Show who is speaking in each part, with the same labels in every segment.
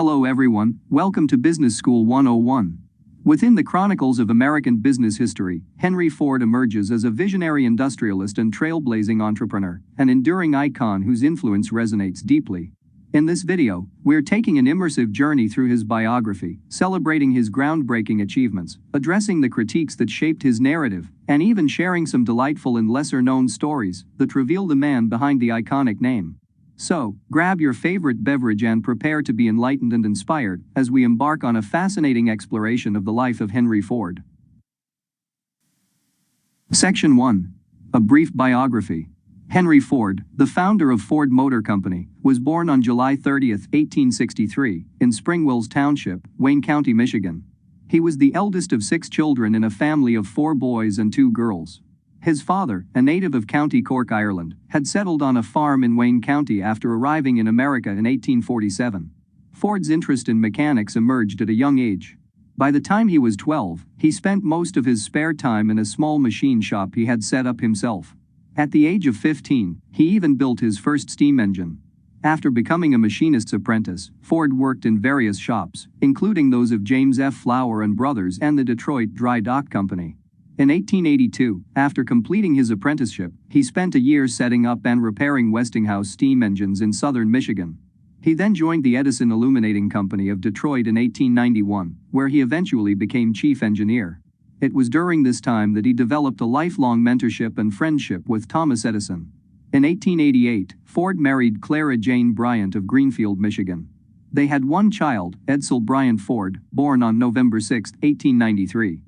Speaker 1: Hello everyone, welcome to Business School 101. Within the chronicles of American business history, Henry Ford emerges as a visionary industrialist and trailblazing entrepreneur, an enduring icon whose influence resonates deeply. In this video, we're taking an immersive journey through his biography, celebrating his groundbreaking achievements, addressing the critiques that shaped his narrative, and even sharing some delightful and lesser-known stories that reveal the man behind the iconic name. So, grab your favorite beverage and prepare to be enlightened and inspired as we embark on a fascinating exploration of the life of Henry Ford. Section 1. A brief biography. Henry Ford, the founder of Ford Motor Company, was born on July 30, 1863, in Spring Wills Township, Wayne County, Michigan. He was the eldest of 6 children in a family of 4 boys and 2 girls. His father, a native of County Cork, Ireland, had settled on a farm in Wayne County after arriving in America in 1847. Ford's interest in mechanics emerged at a young age. By the time he was 12, he spent most of his spare time in a small machine shop he had set up himself. At the age of 15, he even built his first steam engine. After becoming a machinist's apprentice, Ford worked in various shops, including those of James F. Flower and Brothers and the Detroit Dry Dock Company. In 1882, after completing his apprenticeship, he spent a year setting up and repairing Westinghouse steam engines in southern Michigan. He then joined the Edison Illuminating Company of Detroit in 1891, where he eventually became chief engineer. It was during this time that he developed a lifelong mentorship and friendship with Thomas Edison. In 1888, Ford married Clara Jane Bryant of Greenfield, Michigan. They had one child, Edsel Bryant Ford, born on November 6, 1893.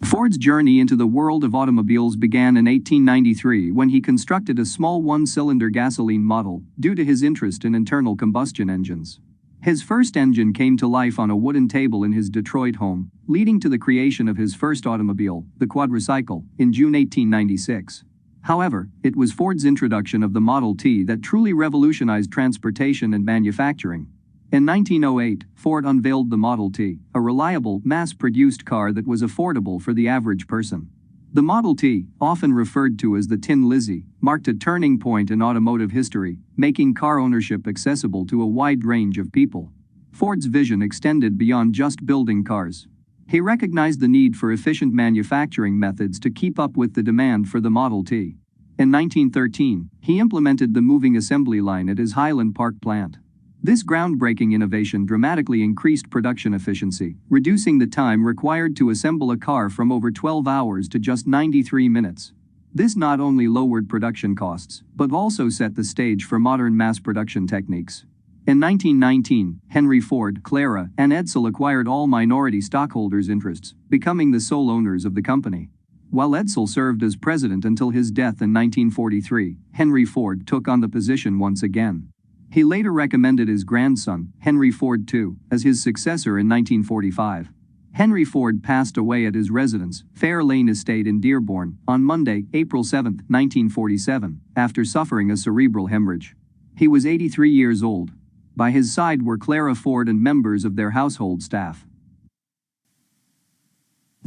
Speaker 1: Ford's journey into the world of automobiles began in 1893 when he constructed a small one-cylinder gasoline model due to his interest in internal combustion engines. His first engine came to life on a wooden table in his Detroit home, leading to the creation of his first automobile, the quadricycle, in June 1896. However, it was Ford's introduction of the Model T that truly revolutionized transportation and manufacturing. In 1908, Ford unveiled the Model T, a reliable, mass-produced car that was affordable for the average person. The Model T, often referred to as the Tin Lizzie, marked a turning point in automotive history, making car ownership accessible to a wide range of people. Ford's vision extended beyond just building cars. He recognized the need for efficient manufacturing methods to keep up with the demand for the Model T. In 1913, he implemented the moving assembly line at his Highland Park plant. This groundbreaking innovation dramatically increased production efficiency, reducing the time required to assemble a car from over 12 hours to just 93 minutes. This not only lowered production costs, but also set the stage for modern mass production techniques. In 1919, Henry Ford, Clara, and Edsel acquired all minority stockholders' interests, becoming the sole owners of the company. While Edsel served as president until his death in 1943, Henry Ford took on the position once again. He later recommended his grandson, Henry Ford II, as his successor in 1945. Henry Ford passed away at his residence, Fair Lane Estate in Dearborn, on Monday, April 7, 1947, after suffering a cerebral hemorrhage. He was 83 years old. By his side were Clara Ford and members of their household staff.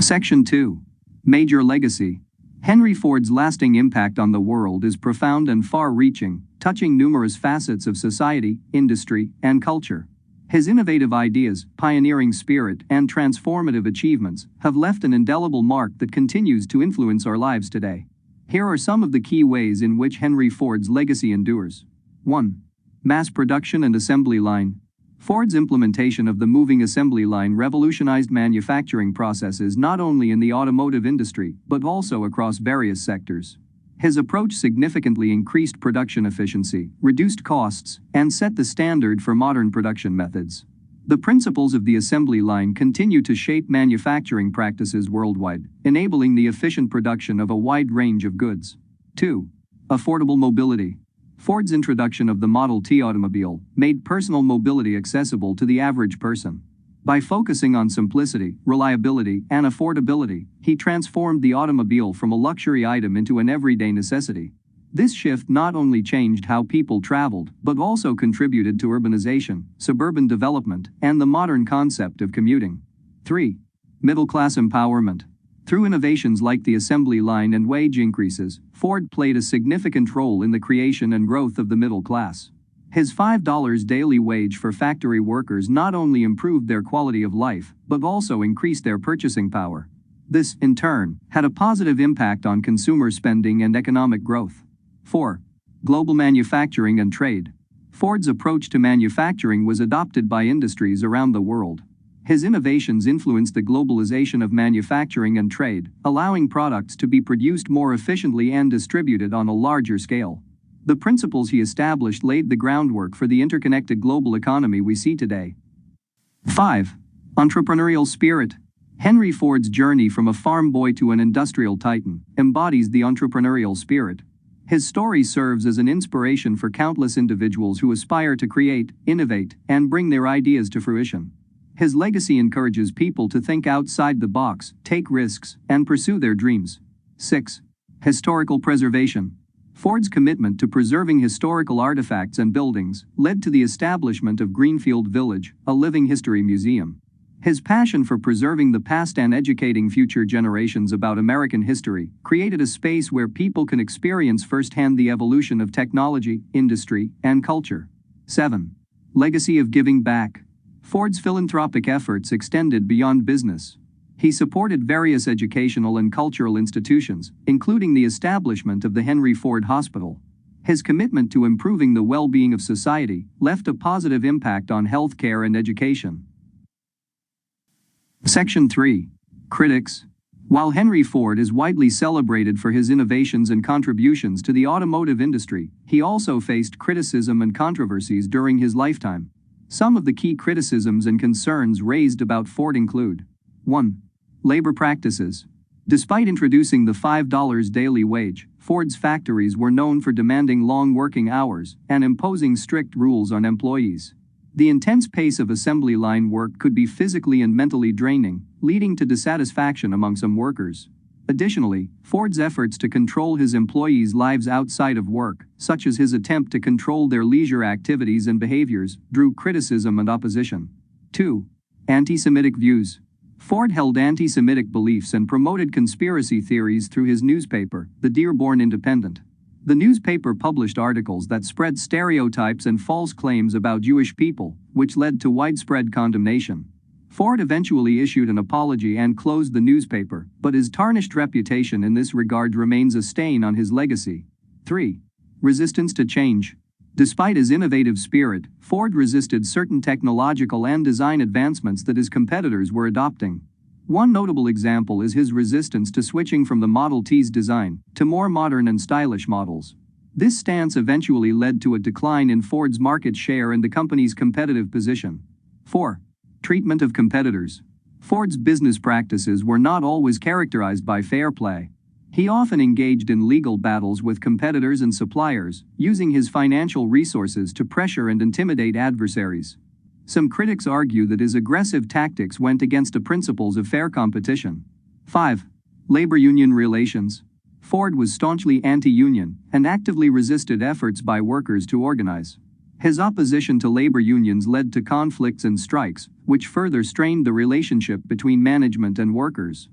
Speaker 1: Section 2. Major legacy. Henry Ford's lasting impact on the world is profound and far-reaching, touching numerous facets of society, industry, and culture. His innovative ideas, pioneering spirit, and transformative achievements have left an indelible mark that continues to influence our lives today. Here are some of the key ways in which Henry Ford's legacy endures. 1. Mass production and assembly line. Ford's implementation of the moving assembly line revolutionized manufacturing processes not only in the automotive industry, but also across various sectors. His approach significantly increased production efficiency, reduced costs, and set the standard for modern production methods. The principles of the assembly line continue to shape manufacturing practices worldwide, enabling the efficient production of a wide range of goods. 2. Affordable mobility. Ford's introduction of the Model T automobile made personal mobility accessible to the average person. By focusing on simplicity, reliability, and affordability, he transformed the automobile from a luxury item into an everyday necessity. This shift not only changed how people traveled, but also contributed to urbanization, suburban development, and the modern concept of commuting. 3. Middle-class empowerment. Through innovations like the assembly line and wage increases, Ford played a significant role in the creation and growth of the middle class. His $5 daily wage for factory workers not only improved their quality of life, but also increased their purchasing power. This, in turn, had a positive impact on consumer spending and economic growth. 4. Global manufacturing and trade. Ford's approach to manufacturing was adopted by industries around the world. His innovations influenced the globalization of manufacturing and trade, allowing products to be produced more efficiently and distributed on a larger scale. The principles he established laid the groundwork for the interconnected global economy we see today. 5. Entrepreneurial spirit. Henry Ford's journey from a farm boy to an industrial titan embodies the entrepreneurial spirit. His story serves as an inspiration for countless individuals who aspire to create, innovate, and bring their ideas to fruition. His legacy encourages people to think outside the box, take risks, and pursue their dreams. 6. Historical preservation. Ford's commitment to preserving historical artifacts and buildings led to the establishment of Greenfield Village, a living history museum. His passion for preserving the past and educating future generations about American history created a space where people can experience firsthand the evolution of technology, industry, and culture. 7. Legacy of giving back. Ford's philanthropic efforts extended beyond business. He supported various educational and cultural institutions, including the establishment of the Henry Ford Hospital. His commitment to improving the well-being of society left a positive impact on healthcare and education. Section 3. Critics. While Henry Ford is widely celebrated for his innovations and contributions to the automotive industry, he also faced criticism and controversies during his lifetime. Some of the key criticisms and concerns raised about Ford include: 1. Labor practices. Despite introducing the $5 daily wage, Ford's factories were known for demanding long working hours and imposing strict rules on employees. The intense pace of assembly line work could be physically and mentally draining, leading to dissatisfaction among some workers. Additionally, Ford's efforts to control his employees' lives outside of work, such as his attempt to control their leisure activities and behaviors, drew criticism and opposition. 2. Anti-Semitic views. Ford held anti-Semitic beliefs and promoted conspiracy theories through his newspaper, the Dearborn Independent. The newspaper published articles that spread stereotypes and false claims about Jewish people, which led to widespread condemnation. Ford eventually issued an apology and closed the newspaper, but his tarnished reputation in this regard remains a stain on his legacy. 3. Resistance to change. Despite his innovative spirit, Ford resisted certain technological and design advancements that his competitors were adopting. One notable example is his resistance to switching from the Model T's design to more modern and stylish models. This stance eventually led to a decline in Ford's market share and the company's competitive position. 4. Treatment of competitors. Ford's business practices were not always characterized by fair play. He often engaged in legal battles with competitors and suppliers, using his financial resources to pressure and intimidate adversaries. Some critics argue that his aggressive tactics went against the principles of fair competition. 5. Labor union relations. Ford was staunchly anti-union and actively resisted efforts by workers to organize. His opposition to labor unions led to conflicts and strikes, which further strained the relationship between management and workers.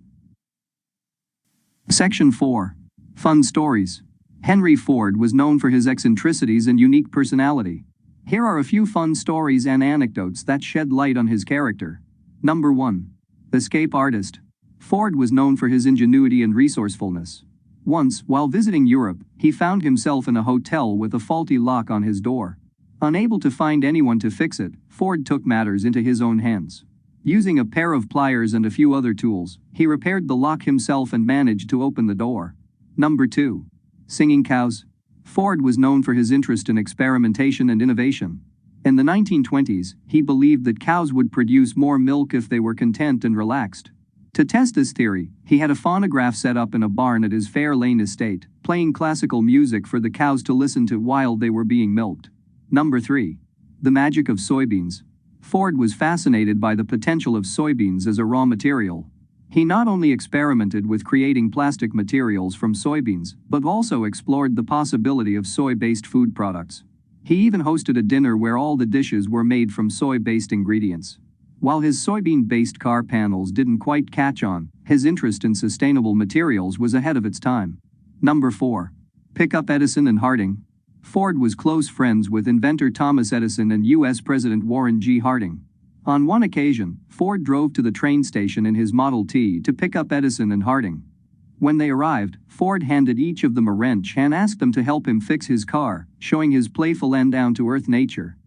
Speaker 1: Section 4. Fun stories. Henry Ford was known for his eccentricities and unique personality. Here are a few fun stories and anecdotes that shed light on his character. Number 1. Escape artist. Ford was known for his ingenuity and resourcefulness. Once, while visiting Europe, he found himself in a hotel with a faulty lock on his door. Unable to find anyone to fix it, Ford took matters into his own hands. Using a pair of pliers and a few other tools, he repaired the lock himself and managed to open the door. Number 2. Singing cows. Ford was known for his interest in experimentation and innovation. In the 1920s, he believed that cows would produce more milk if they were content and relaxed. To test this theory, he had a phonograph set up in a barn at his Fair Lane estate, playing classical music for the cows to listen to while they were being milked. Number 3. The magic of soybeans. Ford was fascinated by the potential of soybeans as a raw material. He not only experimented with creating plastic materials from soybeans, but also explored the possibility of soy-based food products. He even hosted a dinner where all the dishes were made from soy-based ingredients. While his soybean-based car panels didn't quite catch on, his interest in sustainable materials was ahead of its time. Number 4. Pick up Edison and Harding. Ford was close friends with inventor Thomas Edison and U.S. President Warren G. Harding. On one occasion, Ford drove to the train station in his Model T to pick up Edison and Harding. When they arrived, Ford handed each of them a wrench and asked them to help him fix his car, showing his playful and down-to-earth nature.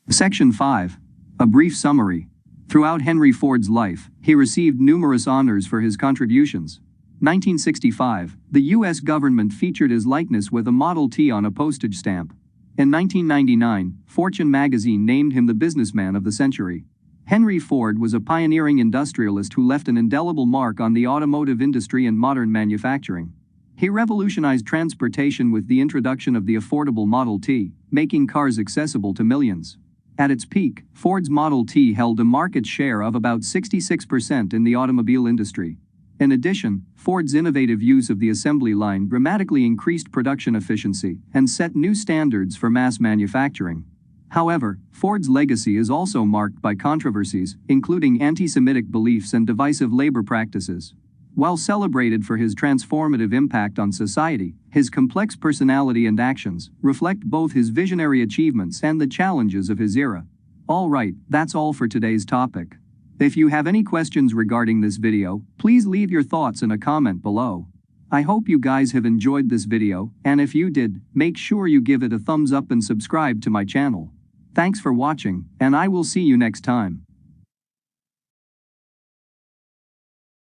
Speaker 1: Section 5. A brief summary. Throughout Henry Ford's life, he received numerous honors for his contributions. 1965, the U.S. government featured his likeness with a Model T on a postage stamp. In 1999, Fortune magazine named him the businessman of the century. Henry Ford was a pioneering industrialist who left an indelible mark on the automotive industry and modern manufacturing. He revolutionized transportation with the introduction of the affordable Model T, making cars accessible to millions. At its peak, Ford's Model T held a market share of about 66% in the automobile industry. In addition, Ford's innovative use of the assembly line dramatically increased production efficiency and set new standards for mass manufacturing. However, Ford's legacy is also marked by controversies, including anti-Semitic beliefs and divisive labor practices. While celebrated for his transformative impact on society, his complex personality and actions reflect both his visionary achievements and the challenges of his era. Alright, that's all for today's topic. If you have any questions regarding this video, please leave your thoughts in a comment below. I hope you guys have enjoyed this video, and if you did, make sure you give it a thumbs up and subscribe to my channel. Thanks for watching, and I will see you next time.